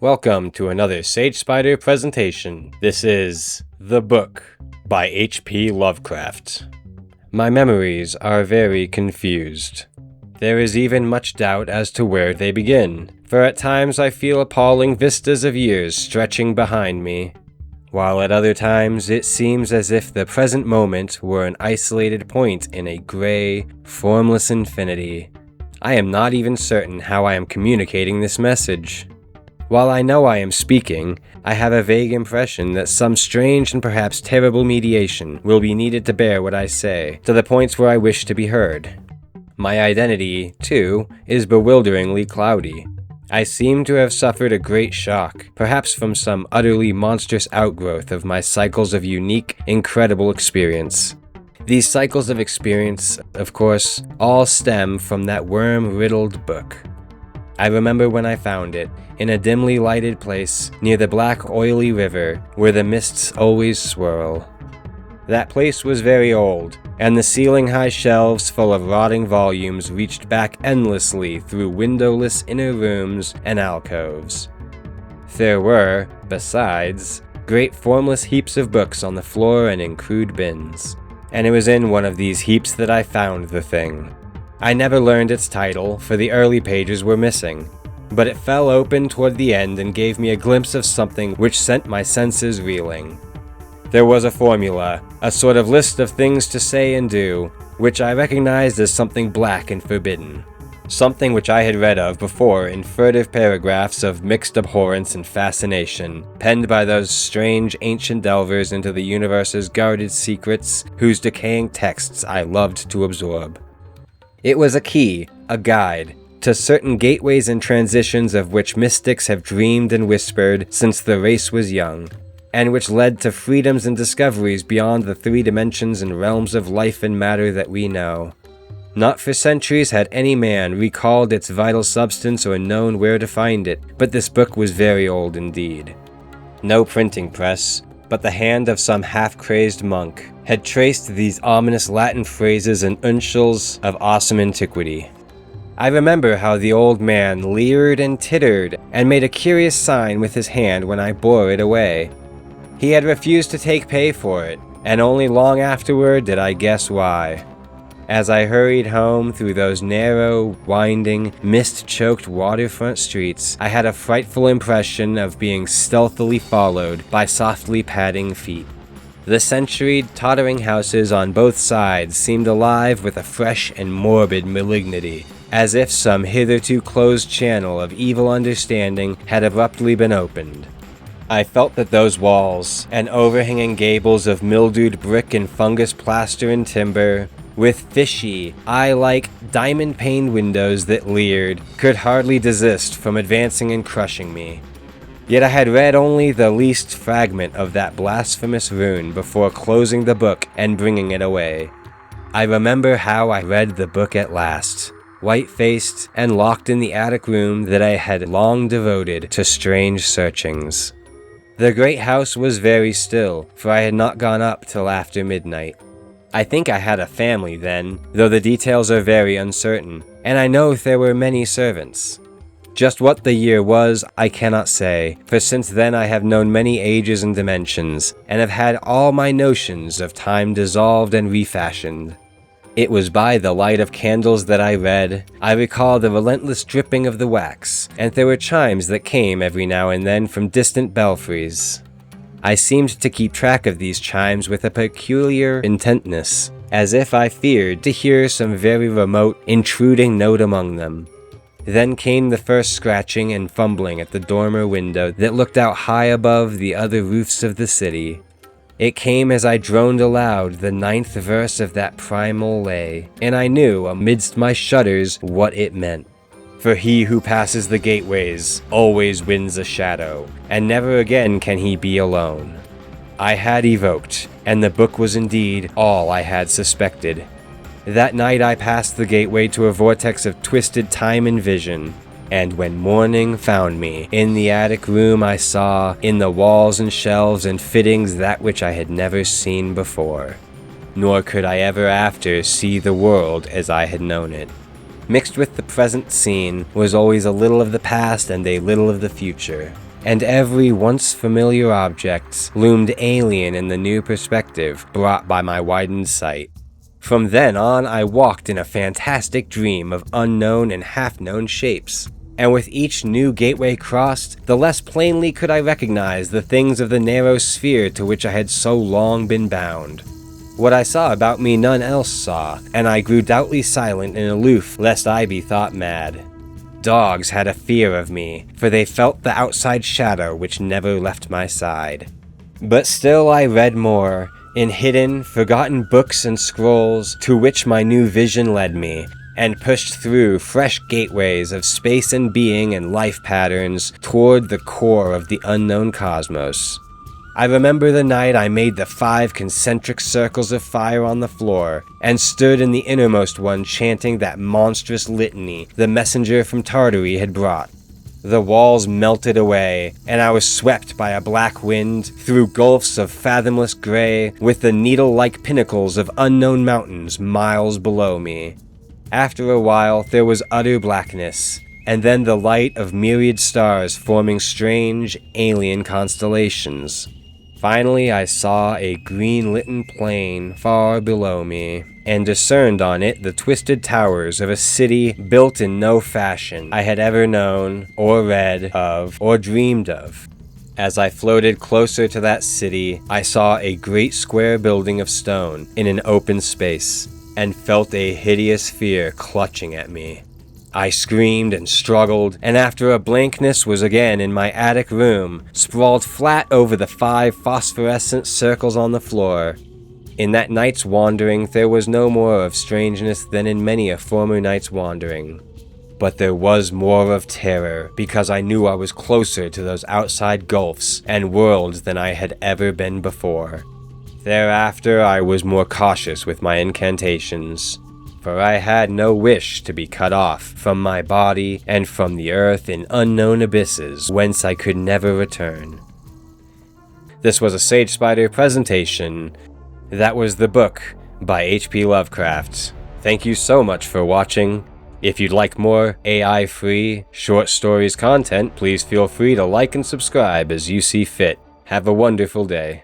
Welcome to another Sage Spider presentation. This is The Book by H.P. Lovecraft. My memories are very confused. There is even much doubt as to where they begin, for at times I feel appalling vistas of years stretching behind me, while at other times it seems as if the present moment were an isolated point in a gray, formless infinity. I am not even certain how I am communicating this message. While I know I am speaking, I have a vague impression that some strange and perhaps terrible mediation will be needed to bear what I say to the points where I wish to be heard. My identity, too, is bewilderingly cloudy. I seem to have suffered a great shock, perhaps from some utterly monstrous outgrowth of my cycles of unique, incredible experience. These cycles of experience, of course, all stem from that worm-riddled book. I remember when I found it, in a dimly lighted place near the black oily river where the mists always swirl. That place was very old, and the ceiling-high shelves full of rotting volumes reached back endlessly through windowless inner rooms and alcoves. There were, besides, great formless heaps of books on the floor and in crude bins, and it was in one of these heaps that I found the thing. I never learned its title, for the early pages were missing, but it fell open toward the end and gave me a glimpse of something which sent my senses reeling. There was a formula, a sort of list of things to say and do, which I recognized as something black and forbidden. Something which I had read of before in furtive paragraphs of mixed abhorrence and fascination, penned by those strange ancient delvers into the universe's guarded secrets, whose decaying texts I loved to absorb. It was a key, a guide, to certain gateways and transitions of which mystics have dreamed and whispered since the race was young, and which led to freedoms and discoveries beyond the 3 dimensions and realms of life and matter that we know. Not for centuries had any man recalled its vital substance or known where to find it, but this book was very old indeed. No printing press, but the hand of some half-crazed monk had traced these ominous Latin phrases and uncials of awesome antiquity. I remember how the old man leered and tittered and made a curious sign with his hand when I bore it away. He had refused to take pay for it, and only long afterward did I guess why. As I hurried home through those narrow, winding, mist-choked waterfront streets, I had a frightful impression of being stealthily followed by softly padding feet. The centuried, tottering houses on both sides seemed alive with a fresh and morbid malignity, as if some hitherto closed channel of evil understanding had abruptly been opened. I felt that those walls, and overhanging gables of mildewed brick and fungus plaster and timber, with fishy, eye-like, diamond-paned windows that leered, could hardly desist from advancing and crushing me. Yet I had read only the least fragment of that blasphemous rune before closing the book and bringing it away. I remember how I read the book at last, white-faced and locked in the attic room that I had long devoted to strange searchings. The great house was very still, for I had not gone up till after midnight. I think I had a family then, though the details are very uncertain, and I know there were many servants. Just what the year was, I cannot say, for since then I have known many ages and dimensions, and have had all my notions of time dissolved and refashioned. It was by the light of candles that I read. I recall the relentless dripping of the wax, and there were chimes that came every now and then from distant belfries. I seemed to keep track of these chimes with a peculiar intentness, as if I feared to hear some very remote, intruding note among them. Then came the first scratching and fumbling at the dormer window that looked out high above the other roofs of the city. It came as I droned aloud the 9th verse of that primal lay, and I knew amidst my shudders what it meant. For he who passes the gateways always wins a shadow, and never again can he be alone. I had evoked, and the book was indeed all I had suspected. That night I passed the gateway to a vortex of twisted time and vision, and when morning found me in the attic room I saw in the walls and shelves and fittings that which I had never seen before. Nor could I ever after see the world as I had known it. Mixed with the present scene was always a little of the past and a little of the future. and every once familiar object loomed alien in the new perspective brought by my widened sight. From then on, I walked in a fantastic dream of unknown and half-known shapes, and with each new gateway crossed, the less plainly could I recognize the things of the narrow sphere to which I had so long been bound. What I saw about me none else saw, and I grew doubtly silent and aloof lest I be thought mad. Dogs had a fear of me, for they felt the outside shadow which never left my side. But still I read more, in hidden, forgotten books and scrolls to which my new vision led me, and pushed through fresh gateways of space and being and life patterns toward the core of the unknown cosmos. I remember the night I made the 5 concentric circles of fire on the floor, and stood in the innermost one chanting that monstrous litany the messenger from Tartary had brought. The walls melted away, and I was swept by a black wind through gulfs of fathomless gray, with the needle-like pinnacles of unknown mountains miles below me. After a while, there was utter blackness, and then the light of myriad stars forming strange, alien constellations. Finally, I saw a green-litten plain far below me, and discerned on it the twisted towers of a city built in no fashion I had ever known, or read of, or dreamed of. As I floated closer to that city, I saw a great square building of stone in an open space, and felt a hideous fear clutching at me. I screamed and struggled, and after a blankness was again in my attic room, sprawled flat over the 5 phosphorescent circles on the floor. In that night's wandering, there was no more of strangeness than in many a former night's wandering. But there was more of terror, because I knew I was closer to those outside gulfs and worlds than I had ever been before. Thereafter, I was more cautious with my incantations, for I had no wish to be cut off from my body and from the earth in unknown abysses whence I could never return. This was a Sage Spider presentation. That was The Book by H.P. Lovecraft. Thank you so much for watching. If you'd like more AI-free short stories content, please feel free to like and subscribe as you see fit. Have a wonderful day.